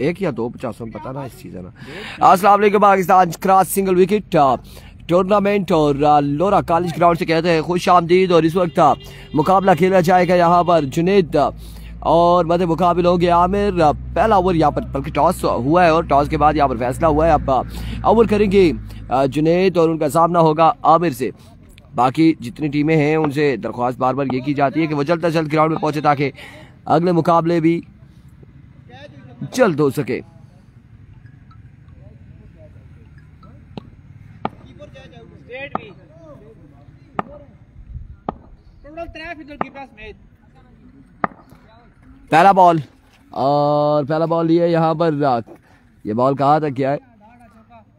1 या 2 50 में पता ना इस चीज है ना। अस्सलाम वालेकुम Pakistan cross single wicket tournament और लोरा कॉलेज ग्राउंड से कहते हैं खुश आमदीद। और इस वक्त मुकाबला खेला जाएगा यहाँ पर जुनेद और मध्य मुकाबिल होंगे आमिर। पहला ओवर यहाँ पर बल्कि टॉस हुआ है और टॉस के बाद यहाँ पर फैसला हुआ है। अब ओवर करेंगे जुनेद और उनका सामना होगा आमिर से। बाकी जितनी टीमें हैं उनसे दरख्वास्त बार बार ये की जाती है कि वो जल्द से जल्द ग्राउंड में पहुंचे ताकि अगले मुकाबले भी जल्द हो सके। पहला बॉल और पहला बॉल ये यहाँ पर ये बॉल कहा था क्या है,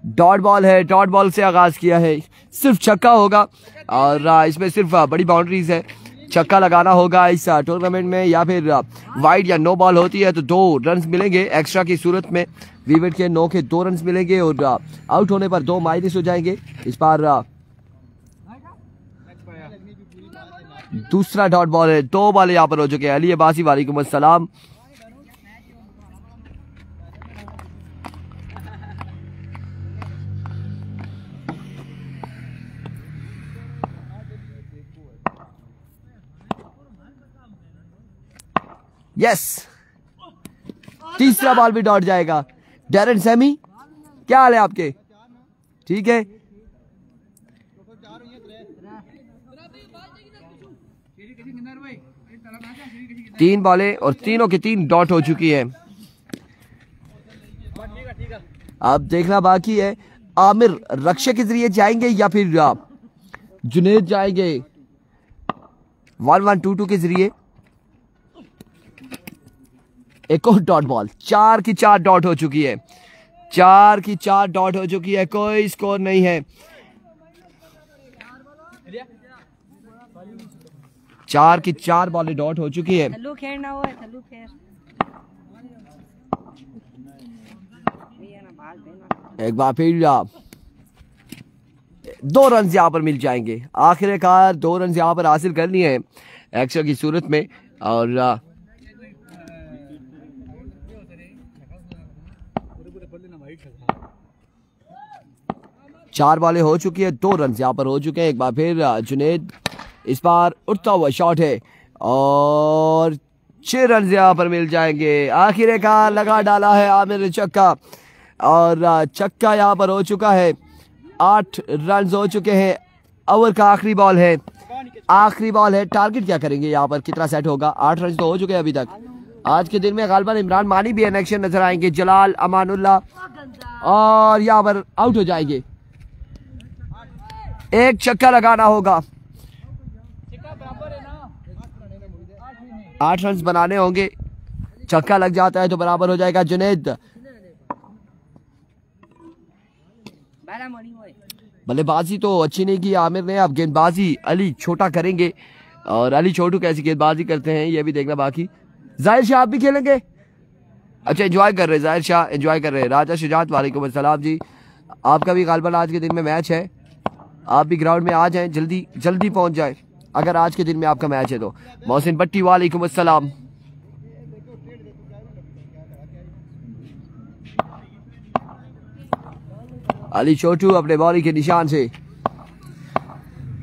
डॉट बॉल है। डॉट बॉल से आगाज किया है, सिर्फ छक्का होगा और इसमें सिर्फ बड़ी बाउंड्रीज है, छक्का लगाना होगा इस टूर्नामेंट में। या फिर वाइड या नो बॉल होती है तो 2 रन मिलेंगे एक्स्ट्रा की सूरत में। विकेट के 9 के 2 रन मिलेंगे और आउट होने पर 2 माइनस हो जाएंगे। इस बार दूसरा डॉट बॉल है, 2 बॉल यहाँ पर हो चुके हैं। अली अब्बासी वालेकुम अस्सलाम। यस, तीसरा बॉल भी डॉट जाएगा। डैरन सैमी क्या हाल है आपके? ठीक है, तीन बॉलें और तीनों के 3 डॉट हो चुकी है। अब देखना बाकी है आमिर रक्षक के जरिए जाएंगे या फिर जुनेद जाएंगे 1-1-2-2 के जरिए। एक और डॉट बॉल, 4 की 4 डॉट हो चुकी है। 4 की 4 डॉट हो चुकी है, कोई स्कोर नहीं है। 4 की 4 बॉलें डॉट हो चुकी है। एक बार फिर 2 रन यहाँ पर मिल जाएंगे। आखिरकार 2 रन यहाँ पर हासिल करनी है एक्स्ट्रा की सूरत में। और 4 बॉलें हो चुकी है, 2 रन यहाँ पर हो चुके हैं। एक बार फिर जुनेद, इस बार उठता हुआ शॉट है और 6 रन यहाँ पर मिल जाएंगे। आखिरकार लगा डाला है आमिर ने छक्का और छक्का यहाँ पर हो चुका है। 8 रन हो चुके हैं। ओवर का आखिरी बॉल है, आखिरी बॉल है। टारगेट क्या करेंगे यहाँ पर, कितना सेट होगा? 8 रन तो हो चुके हैं अभी तक। आज के दिन में गालिबन इमरान मानी भी इन एक्शन नजर आएंगे, जलाल अमानुल्लाह और यहाँ पर आउट हो जाएंगे। एक छक्का लगाना होगा, 8 रन बनाने होंगे। छक्का लग जाता है तो बराबर हो जाएगा। जुनेद बल्लेबाजी तो अच्छी नहीं की आमिर ने। अब गेंदबाजी अली छोटा करेंगे और अली छोटू कैसी गेंदबाजी करते हैं ये भी देखना बाकी। जाहिर शाह आप भी खेलेंगे? अच्छा, एंजॉय कर रहे हैं जाहिर शाह, एंजॉय कर रहे हैं। राजा शुजात वालेकुम अस्सलाम जी, आपका भी गालिबन आज के दिन में मैच है, आप भी ग्राउंड में आ जाएं, जल्दी जल्दी पहुंच जाएं अगर आज के दिन में आपका मैच है तो। मोहसिन भट्टी वालेकुम अस्सलाम। अली छोटू अपने बॉलिंग के निशान से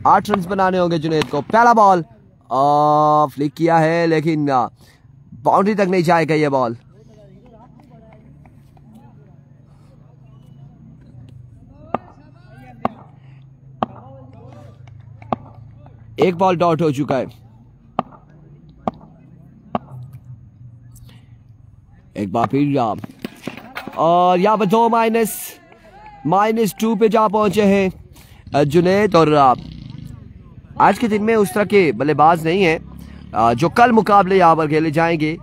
8 रन बनाने होंगे जुनेद को। पहला बॉल फ्लिक किया है लेकिन बाउंड्री तक नहीं जाएगा ये बॉल। एक बॉल डॉट हो चुका है। एक बार फिर और यहाँ पर 2 -2 पे जा पहुंचे हैं जुनेद। और आज के दिन में उस तरह के बल्लेबाज नहीं है जो कल मुकाबले यहाँ पर खेले जाएंगे।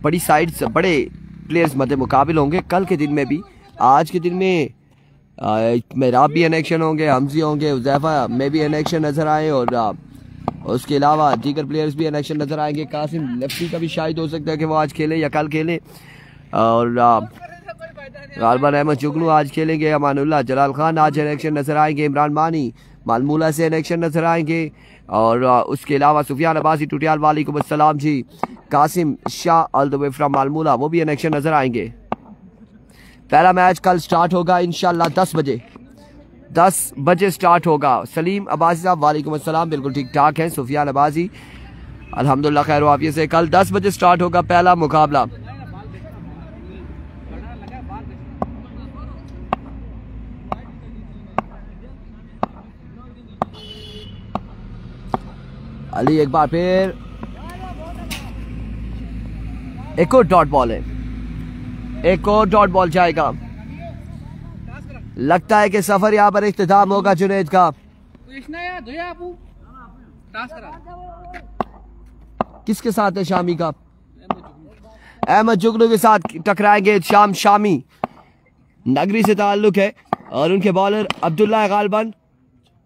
बड़ी साइड्स, बड़े प्लेयर्स मध्य मुकाबिल होंगे कल के दिन में भी। आज के दिन में मेराब भी इन एक्शन होंगे, हमजी होंगे, उज़ैफा में भी इन एक्शन नजर आए और उसके अलावा दीगर प्लेयर्स भी इन एक्शन नजर आएंगे। कासिम लेफ्टी का भी शायद हो सकता है कि वो आज खेले या कल खेले। और गालिबन अहमद जुगनू आज खेलेंगे। अमानुल्लाह, जलाल खान आज इन एक्शन नजर आएंगे। इमरान मानी मालमूला से इन एक्शन नजर आएंगे। और उसके अलावा सुफियान अब्बासी टुटियाल वालेकुम अस्सलाम ji, Qasim Shah all the way from Malmula, वो भी इन एक्शन नजर आएंगे। पहला मैच कल स्टार्ट होगा इंशाल्लाह 10 बजे स्टार्ट होगा। सलीम अब्बासी साहब वालेकुम अस्सलाम, बिल्कुल ठीक ठाक है। सुफियान अब्बासी अल्हम्दुलिल्लाह खैर वाफियत से। कल 10 बजे स्टार्ट होगा पहला मुकाबला। अली एक बार फिर एक और डॉट बॉल है, एक और डॉट बॉल जाएगा। लगता है कि सफर यहाँ पर इख्तिताम होगा जुनैद का। किसके साथ है? शामी का, अहमद जुगनू के साथ टकराएंगे। शामी नगरी से ताल्लुक है और उनके बॉलर अब्दुल्ला गालबन,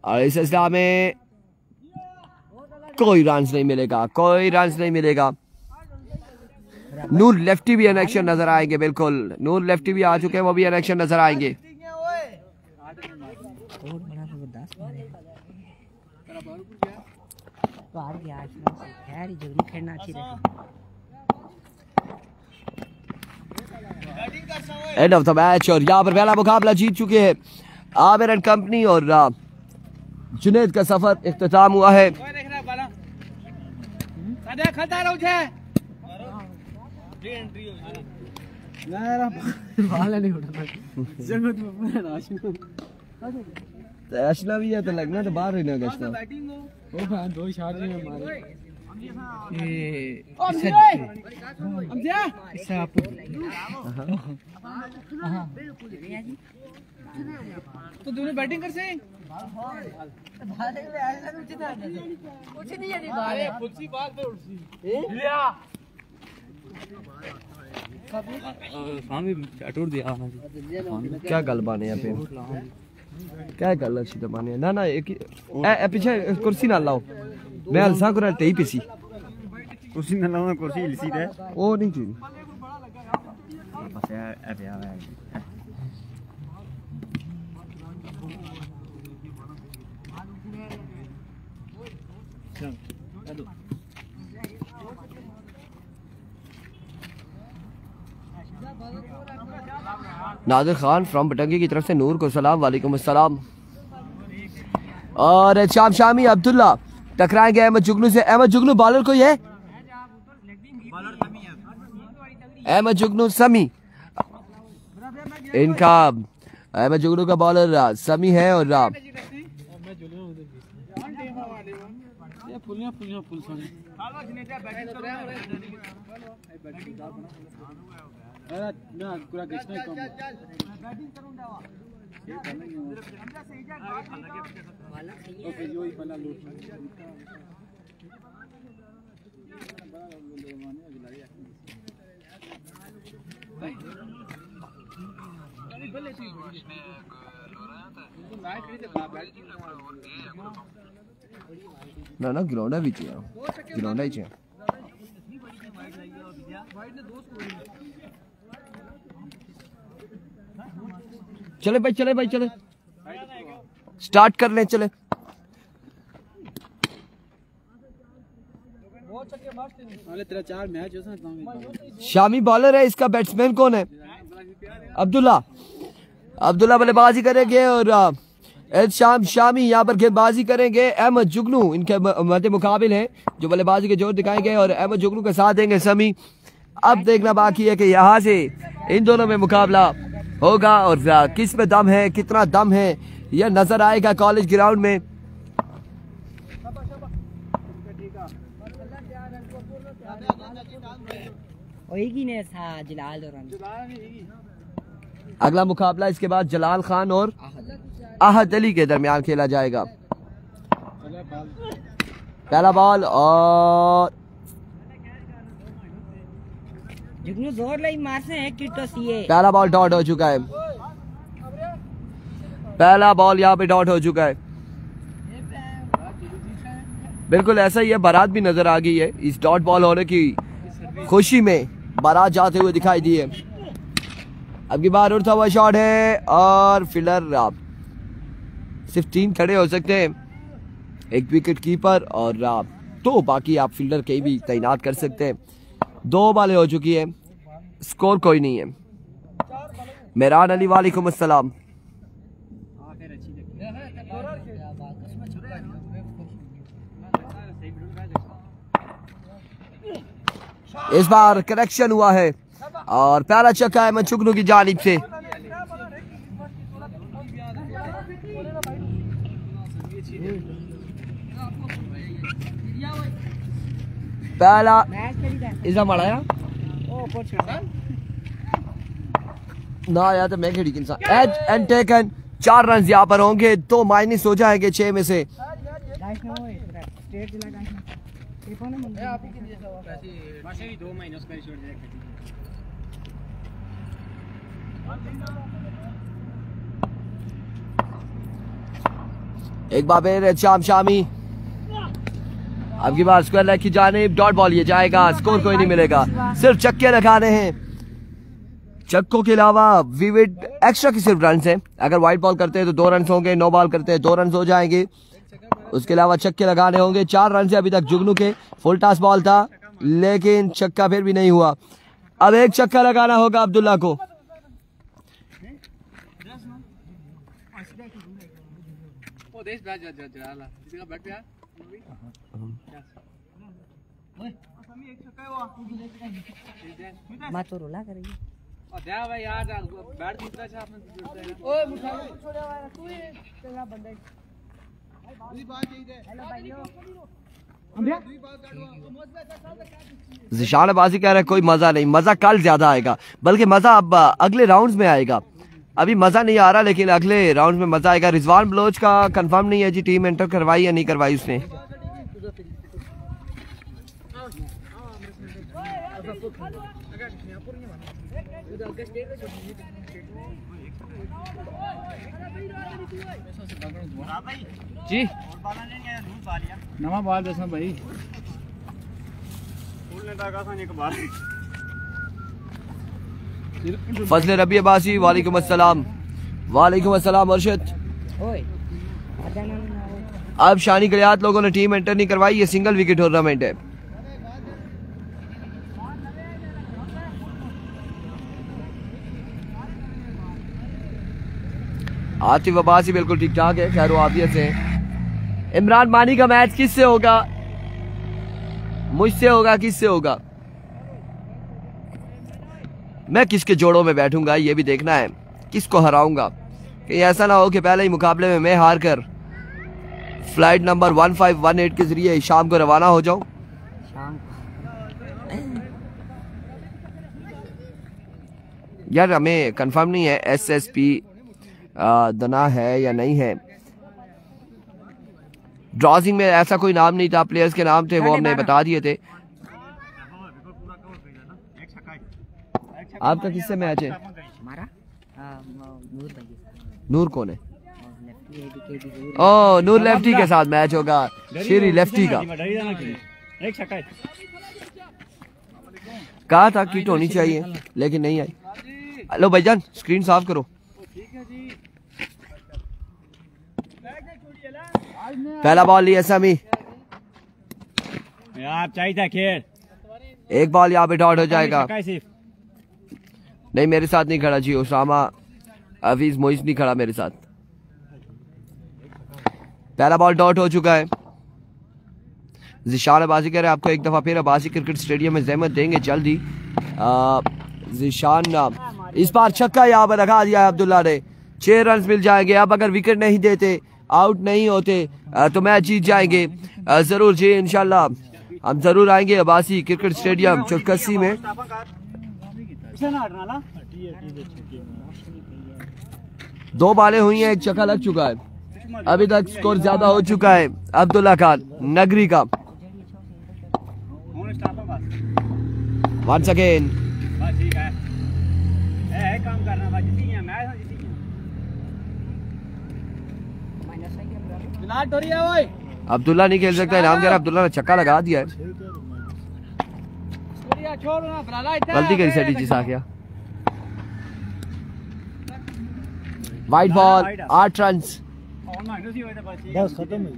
और इस सिलसिला में कोई रन नहीं मिलेगा, कोई रन नहीं मिलेगा। नूर लेफ्टी भी एक्शन नजर आएंगे, बिल्कुल नूर लेफ्टी भी आ चुके हैं, वो भी एक्शन नजर आएंगे। एंड ऑफ द मैच, और यहाँ पर पहला मुकाबला जीत चुके हैं आमिर एंड कंपनी, और जुनैद का सफर इख्तिताम हुआ है। अशना भी है तो लगना तो बाहर रहना गश्ता वो भाई दो शॉट में मारे ये इससे आप तो दोनों बैटिंग कर से कुछ नहीं है अरे कुछ ही बात पे उड़सी लिया स्वामी अटूट दिया क्या गल बाने यहाँ पे क्या गल अच्छी तो माने ना ना एक पीछे कुर्सी ना लाओ मैं अलसा को रहते ही पीसी कुर्सी ना लाओ कुर्सी इलसी दे ओ नहीं थी बस यार नादिर खान फ्रॉम बटंगी की तरफ से नूर को सलाम, वालेकुम अस्सलाम। और शामी अब्दुल्ला टकराएंगे अहमद जुगनू से। अहमद जुगनू बॉलर कोई है? अहमद जुगनू समी, इनका अहमद जुगनू का बॉलर समी है। और ना ना गिरौंडा भी चाहिए, गिरौंडा ही चाहिए। चले भाई चले स्टार्ट कर लें, चले। शामी बॉलर है, इसका बैट्समैन कौन है? अब्दुल्ला बल्लेबाजी करेंगे और शामी यहाँ पर गेंदबाजी करेंगे। अहमद जुगनू इनके मध्य मुकाबिल है जो बल्लेबाजी के जोर दिखाएंगे, और अहमद जुगनू के साथ देंगे समी। अब देखना बाकी है कि यहाँ से इन दोनों में मुकाबला होगा और किस में दम है, कितना दम है, यह नजर आएगा कॉलेज ग्राउंड में। अगला मुकाबला इसके बाद जलाल खान और आहद अली के दरमियान खेला जाएगा। पहला बॉल और पहला बॉल डॉट हो चुका है, पहला बॉल यहाँ पे डॉट हो चुका है। बिल्कुल ऐसा ही है, बारात भी नजर आ गई है इस डॉट बॉल होने की खुशी में, बारात जाते हुए दिखाई दी है। अब की बार उड़ता हुआ शॉट है और फील्डर आप सिर्फ 3 खड़े हो सकते हैं, एक विकेट कीपर और 2 बाकी आप फील्डर कहीं भी तैनात कर सकते हैं। 2 बॉलें हो चुकी है, स्कोर कोई नहीं है। मेहरान अली वालेकुम अस्सलाम। इस बार करेक्शन हुआ है और प्यारा छक्का है मंचुगनू की जानिब से। पहला इजा माड़ा ना यार तो मैं खेड़ी इंसान एज एंड टेकन 4 रन यहाँ पर होंगे तो माइनस हो जाएंगे 6 में से। एक बार फिर शाम शामी अब की बार स्क्वायर लेग की जानिब, डॉट बॉल ये जाएगा, स्कोर कोई नहीं मिलेगा, सिर्फ छक्के लगाने हैं। छक्कों के अलावा विविड एक्स्ट्रा की सिर्फ रन हैं। अगर वाइट बॉल करते हैं तो 2 रन होंगे, नो बॉल करते हैं 2 रन हो जाएंगे। उसके अलावा छक्के लगाने होंगे। 4 रन से अभी तक जुगनू के, फुल टॉस बॉल था लेकिन छक्का फिर भी नहीं हुआ। अब एक छक्का लगाना होगा अब्दुल्ला को। ज़िशान बाजी कह रहा है कोई मजा नहीं, मजा कल ज्यादा आएगा, बल्कि मजा अब अगले राउंड्स में आएगा। अभी मजा नहीं आ रहा लेकिन अगले राउंड में मजा आएगा। रिजवान बलोच का कंफर्म नहीं है जी टीम एंटर करवाई या नहीं करवाई उसने। जी नवा बाल दसा भाई फजल रबी अब्बासी वालेकुम अस्सलाम। वालेकुम अस्सलाम अर्शद। अब शानी गलियात लोगों ने टीम एंटर नहीं करवाई, ये सिंगल विकेट टूर्नामेंट है। आतिफ अब्बासी बिल्कुल ठीक ठाक है, खैर आफियत से। इमरान मानी का मैच किससे होगा? मुझसे होगा, किससे होगा? मैं किसके जोड़ों में बैठूंगा ये भी देखना है, किसको हराऊंगा। कहीं ऐसा ना हो कि पहले ही मुकाबले में मैं हार कर फ्लाइट नंबर 1518 के जरिए शाम को रवाना हो जाऊं। यार हमें कंफर्म नहीं है SSP दना है या नहीं है। ड्रॉजिंग में ऐसा कोई नाम नहीं था, प्लेयर्स के नाम थे वो हमने बता दिए थे। आपका किससे मैच है? हमारा नूर कौन है? ओ नूर लेफ्टी के साथ मैच होगा, शेरी लेफ्टी का। कहा था किट होनी चाहिए लेकिन नहीं आई। हेलो भाईजान स्क्रीन साफ करो। पहला बॉल लिया समी यार, चाहिए खेल। एक बॉल यहाँ पे डॉट हो जाएगा। नहीं मेरे साथ नहीं खड़ा जी, उसामा हफीज मोइस नहीं खड़ा मेरे साथ। पहला बॉल डॉट हो चुका है। ज़िशान अब्बासी कह रहे हैं आपको एक दफा फिर अब्बासी क्रिकेट स्टेडियम में जहमत देंगे जल्द ही। ज़िशान इस बार छक्का यहाँ पर लगा दिया है अब्दुल्ला ने, 6 रन मिल जाएंगे। अब अगर विकेट नहीं देते, आउट नहीं होते तो मैच जीत जाएंगे। जरूर जी इंशाल्लाह हम जरूर आएंगे अब्बासी क्रिकेट स्टेडियम चौकसी में। 2 बॉलें हुई हैं, एक छक्का लग चुका है। अभी तक स्कोर ज्यादा हो चुका है अब्दुल्ला खान नगरी का। वंस अगेन अब्दुल्ला नहीं खेल सकता, इनाम कह रहा अब्दुल्ला ने छक्का लगा दिया है। गलती करी सेठी जी आ गया। White ball 8 run. बस खत्म है।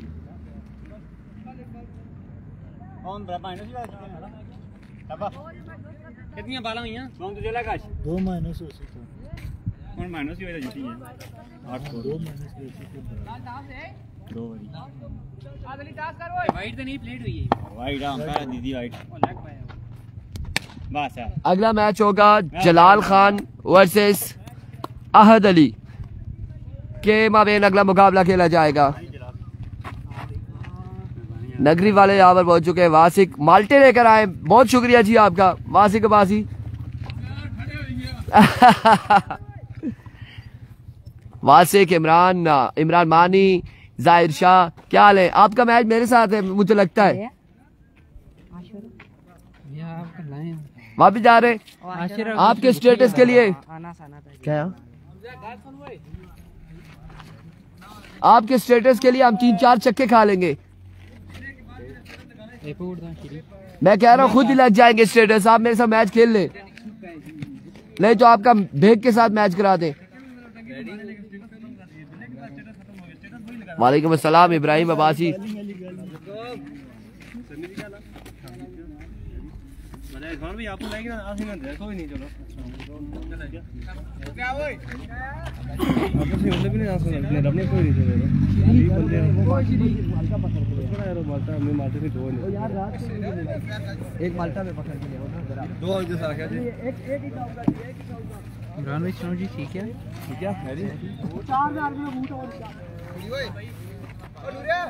कितनी बाला हुई हैं? कौन तुझे लगा? 2 माइनस हो सकता है। कौन माइनस की वजह जीती है? 8 को 2 माइनस हो सकता है। 2 वाली। वाइट तो नहीं प्लेट हुई है। वाइट हां कह दीदी वाइट। बस है। अगला मैच होगा जलाल खान वर्सेस अहद अली के माबेन अगला मुकाबला खेला जाएगा। नगरी वाले यहाँ पर पहुंच चुके हैं। वासिक माल्टे लेकर आए, बहुत शुक्रिया जी आपका वासिक अब्बासी। वासिक, इमरान मानी, जाहिर शाह, क्या हाल है? आपका मैच मेरे साथ है मुझे लगता है। वापिस जा रहे आपके स्टेटस के लिए क्या? आपके स्टेटस के लिए हम 3-4 चक्के खा लेंगे। मैं कह रहा हूँ खुद ही लग जाएंगे स्टेटस। आप मेरे साथ मैच खेल ले, नहीं तो आपका भेग के साथ मैच करा दें। वालेकुम अस्सलाम इब्राहिम अब्बासी। भी आपको लगेगा ना आसी में कोई नहीं। चलो क्या ओए आपको से मतलब भी नहीं आंसू लगने अपने कोई नहीं चलेगा। ये बंदे माल्टा पकड़ के थोड़ा यार माल्टा हमने माल्टे से 2 नहीं यार रात को एक माल्टा में पकड़ के ले आओ ना जरा 2 और जैसा रखा जी। एक ही होगा इमरान भाई सुनो जी। ठीक है मेरी 4000 में बूट और क्या ओए और रे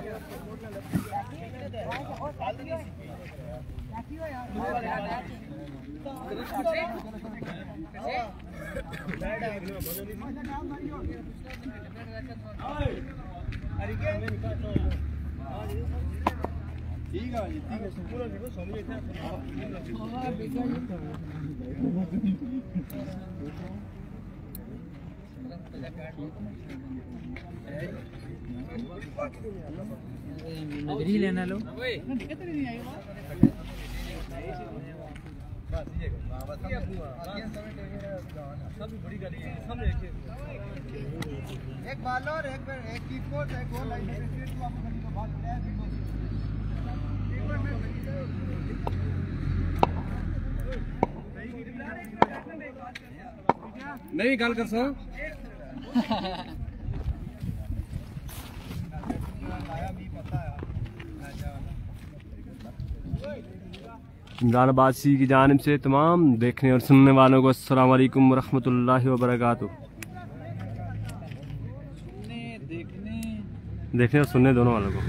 नगरी लेना लो। एक बाल और एक कीप कोट एक गोल लाइन पे स्ट्रेट को आपको गली को भाग है बिल्कुल। मैं भी गल कर सा इमरान अब्बासी की जानिब से तमाम देखने और सुनने वालों को अस्सलाम वालेकुम वरहमतुल्लाहि वबरकातुहू। देखने और सुनने दोनों वालों को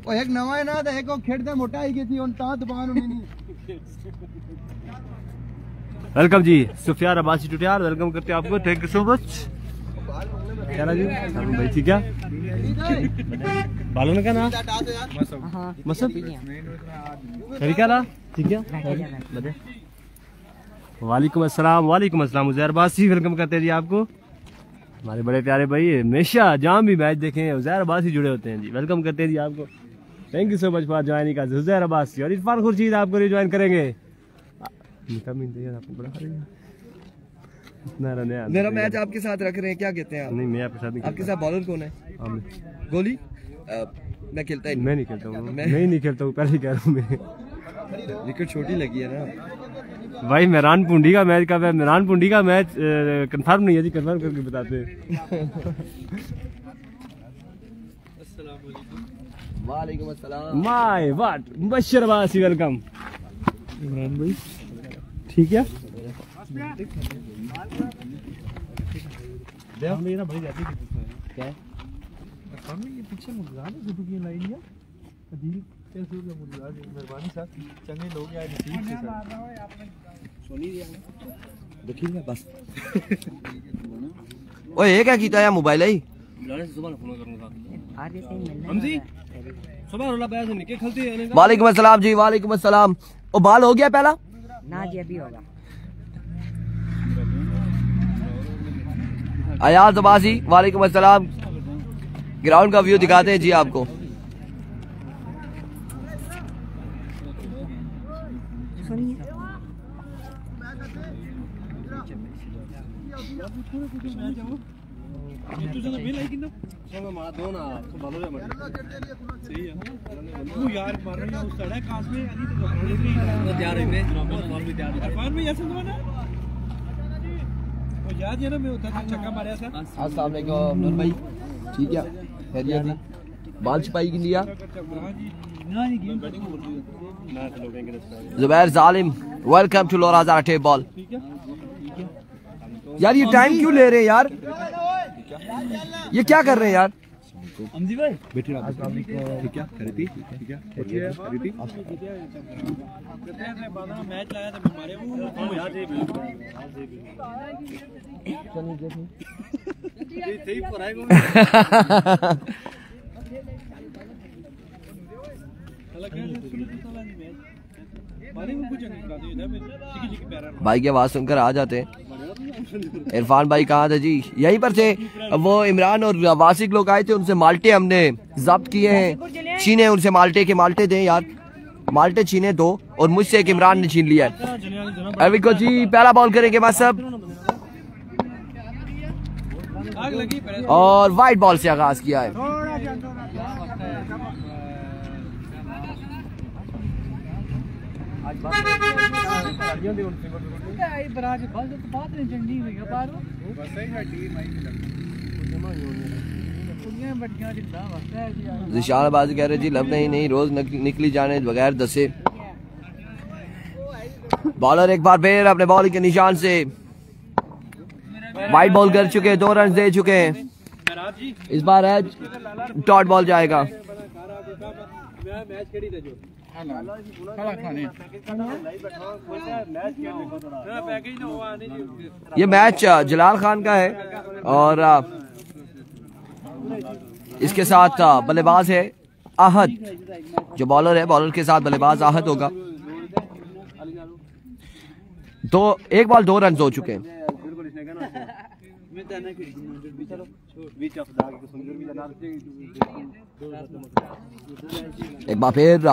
ओ एक नवा है ना तो एक को खेड़ते मोटा ही गई थी उन ता दुकान में नहीं। वेलकम जी सुफियान अब्बासी टुटियार, वेलकम करते हैं आपको। Thank you so much. क्या जी भाई ठीक है बालों ने क्या ना मसब ठीक है। वालेकुम अस्सलाम उज़ैर अब्बासी, वेलकम करते हैं जी आपको। हमारे बड़े प्यारे भाई हमेशा जहाँ भी मैच देखें उज़ैर अब्बासी जुड़े होते हैं जी। वेलकम करते हैं जी आपको। Thank you so much for joining का उज़ैर अब्बासी। और इरफान खुर्शीद आपको रिज्वाइन करेंगे। मेरा मैच आपके साथ रख रहे हैं, क्या कहते हैं आप? नहीं मैं आपके साथ नहीं। आपके साथ बॉलर कौन है? गोली मैं खेलता ही मैं नहीं खेलता हूँ। मैं नहीं खेलता हूँ, पहले ही कह रहा हूँ मैं। विकेट छोटी लगी है ना भाई। मेहरान पुंडी का मैच कब है? मेहरान पुंडी का मैच कंफर्म नहीं है जी, कंफर्म करके बताते हैं। वालेकुम अस्सलाम। माय व्हाट मुबश्शिर अब्बासी, वेलकम। इमरान भाई ठीक है। मेरा भाई जाती क्या है? ये पीछे मुद्रा है जो की लाइन है अदील कैसे हो गया मुद्रा जी? मेहरबानी साहब चंगे लोग यार नसीब से सर सोनी दिया देखिए बस। ओए ये क्या कीता है मोबाइल है? लाने से सुबह फोन करूंगा हम जी सुबह रोला बैठ से निकल खलती है। वालेकुम अस्सलाम जी। वालेकुम अस्सलाम। ओ बाल हो गया पहला ना जी अभी होगा। अयाज अब्बासी वालेकुम अस्सलाम। ग्राउंड का व्यू दिखाते हैं जी आपको। अस्सलाम वालेकुम नूर भाई, ठीक है, खैरियत जी? बाल छपाई की लिया जुबैर जालिम, वेलकम टू लोरा ज़ारा टेप बॉल। यार ये टाइम क्यों ले रहे हैं यार, ये क्या कर रहे हैं यार? अमजी भाई बैठे रहो, ठीक है खरीदी, ठीक है खरीदी मैच लाया था हमारे वो यार ये सही पढ़ाई को भाई की आवाज सुनकर आ जाते हैं। इरफान भाई कहाँ थे जी? यहीं पर थे। वो इमरान और वासिक लोग आए थे, उनसे माल्टे हमने जब्त किए हैं, छीने उनसे माल्टे के। माल्टे दें यार, माल्टे छीने दो, और मुझसे एक इमरान ने छीन लिया है। अविको जी पहला बॉल करेंगे बस सब, और वाइट बॉल से आगाज किया है। जिशानबाजी कह रहे जी लब नहीं रोज निकली जाने बगैर दसे। बॉलर एक बार फिर अपने बॉल के निशान से वाइट बॉल कर चुके हैं, 2 रन दे चुके हैं। इस बार है डॉट बॉल जाएगा। ये मैच जलाल खान का है, और इसके साथ बल्लेबाज है आहद, जो बॉलर है, बॉलर के साथ बल्लेबाज आहद होगा। एक बॉल 2 रन हो चुके हैं। एक बार फिर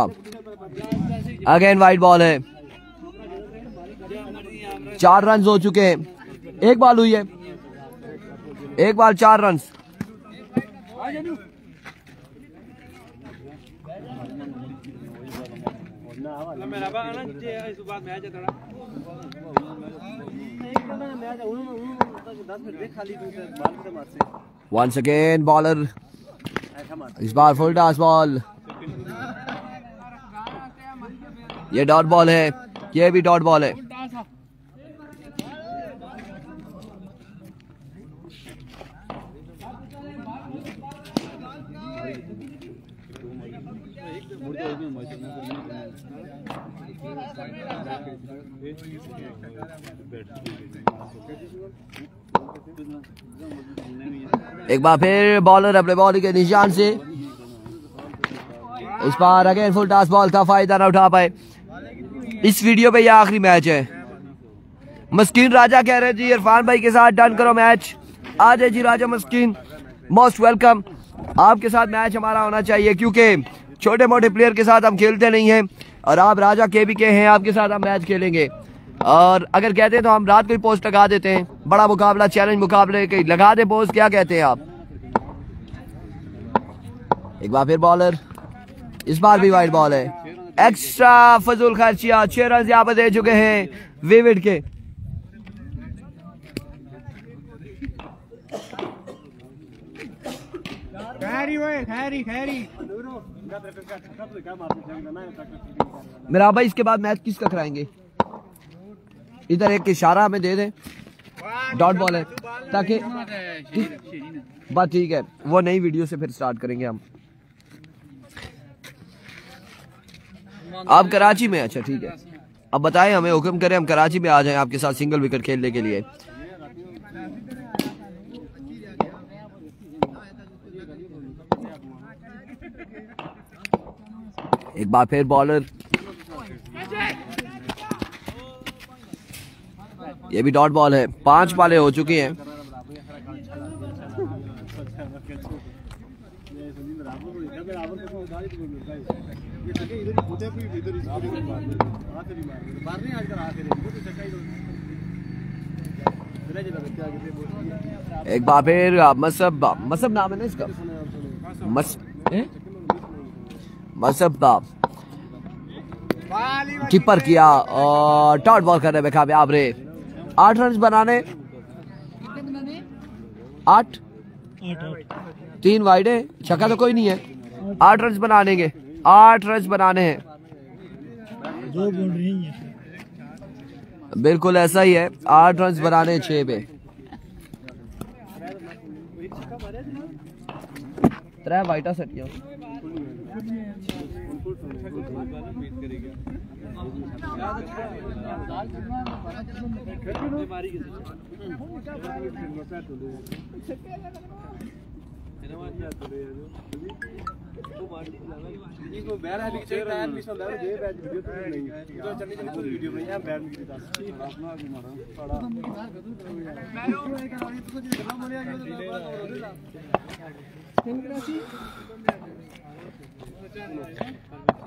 अगेन वाइट बॉल है, 4 रन हो चुके हैं। एक बॉल हुई है, एक ball 4 run. Once again bowler, इस बार फुल टॉस बॉल। ये डॉट बॉल है, ये भी डॉट बॉल है। एक बार फिर बॉलर अपने बॉल के निशान से, इस बार अगेन फुल टॉस बॉल था, फायदा ना उठा पाए। इस वीडियो पे यह आखिरी मैच है। मस्कीन राजा कह रहे जी इरफान भाई के साथ डन करो मैच। आ जाए जी राजा मस्कीन, मोस्ट वेलकम। आपके साथ मैच हमारा होना चाहिए, क्योंकि छोटे मोटे प्लेयर के साथ हम खेलते नहीं हैं, और आप राजा केबी के हैं, आपके साथ हम मैच खेलेंगे। और अगर कहते हैं तो हम रात को ही पोस्ट लगा देते हैं, बड़ा मुकाबला, चैलेंज मुकाबले के लगा दे पोस्ट, क्या कहते हैं आप? एक बार फिर बॉलर, इस बार भी वाइट बॉल है। एक्स्ट्रा फजूल खर्चिया, 6 रन यहाँ पर दे चुके हैं विविड के। मेरा भाई इसके बाद मैच किसका कराएंगे? इधर एक इशारा हमें दे दें, डॉट बॉल है, ताकि बात ठीक है, वो नई वीडियो से फिर स्टार्ट करेंगे हम। आप कराची में? अच्छा ठीक है, अब बताएं हमें, हुक्म करें, हम कराची में आ जाएं आपके साथ सिंगल विकेट खेलने के लिए। एक बार फिर बॉलर, ये भी डॉट बॉल है। 5 बॉलें हो चुकी हैं। एक बार फिर मसब नाम है ना इसका, मसब कीपर किया और डॉट बॉल करने में कामयाब रहे। 8 रन बनाने, 8 3 वाइड है, छक्का तो कोई नहीं है। 8 रन बनाने 8 रन बनाने हैं, बिल्कुल ऐसा ही है। 8 रन बनाने 6 पे 3 वाइटा सेट किया।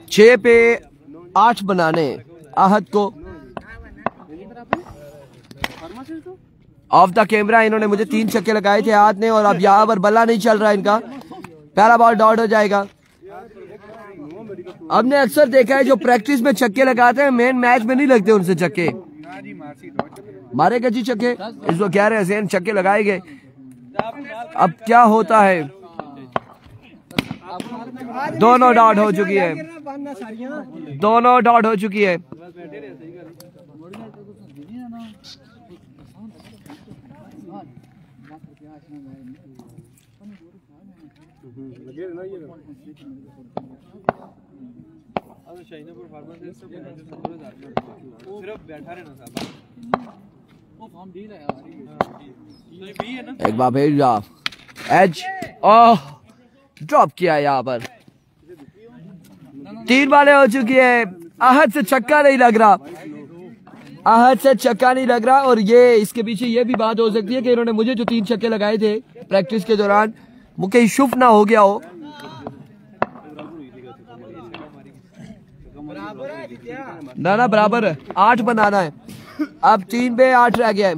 छह पे 8 बनाने आहत को। ऑफ द कैमरा इन्होंने मुझे 3 छक्के लगाए थे आहत ने, और अब यहाँ पर बल्ला नहीं चल रहा है इनका। पहला बॉल डॉट हो जाएगा। हमने अक्सर देखा है जो प्रैक्टिस में छक्के लगाते हैं मेन मैच में नहीं लगते उनसे छक्के। मारेगा जी छक्के, इसको कह रहे हैं छक्के लगाएंगे। अब क्या होता है, दोनों डॉट हो चुकी है, दोनों डॉट हो चुकी है। एक बार फिर एज ड्रॉप किया यहाँ पर। 3 बालें हो चुकी है। आहत से छक्का नहीं लग रहा, आहत से छक्का नहीं लग रहा। और ये इसके पीछे ये भी बात हो सकती है कि इन्होंने मुझे जो 3 छक्के लगाए थे प्रैक्टिस के दौरान वो कहीं शुभ ना हो गया हो। ना बराबर है, 8 बनाना है। अब 3 पे 8 रह गया है,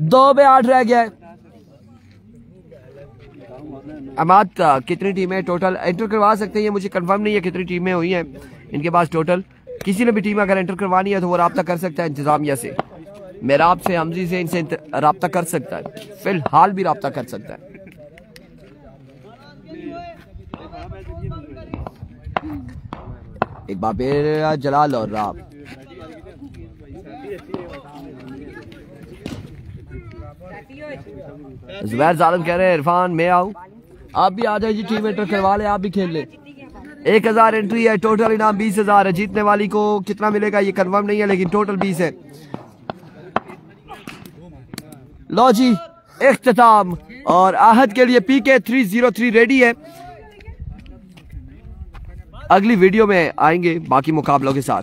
2 पे 8 रह गया है। अमाद कितनी टीमें टोटल एंटर करवा सकते हैं, ये मुझे कंफर्म नहीं है कितनी टीमें हुई हैं इनके पास टोटल। किसी ने भी टीम अगर एंटर करवानी है तो वो राब्ता कर सकता है इंतजामिया से, मेराब से, हमजी से, इनसे राब्ता कर सकता है, फिलहाल भी राब्ता कर सकता है। एक बार फिर जलाल और राब। जुबैर जालिम कह रहे हैं इरफान मैं आऊं, आप भी आ जाए जी, टीम एंटर करवा ले, आप भी खेल ले। 1000 एंट्री है, टोटल इनाम 20,000 है। जीतने वाली को कितना मिलेगा ये कंफर्म नहीं है, लेकिन टोटल 20 है। लो जी इख्तिताम, और आहद के लिए PK 303 रेडी है। अगली वीडियो में आएंगे बाकी मुकाबलों के साथ।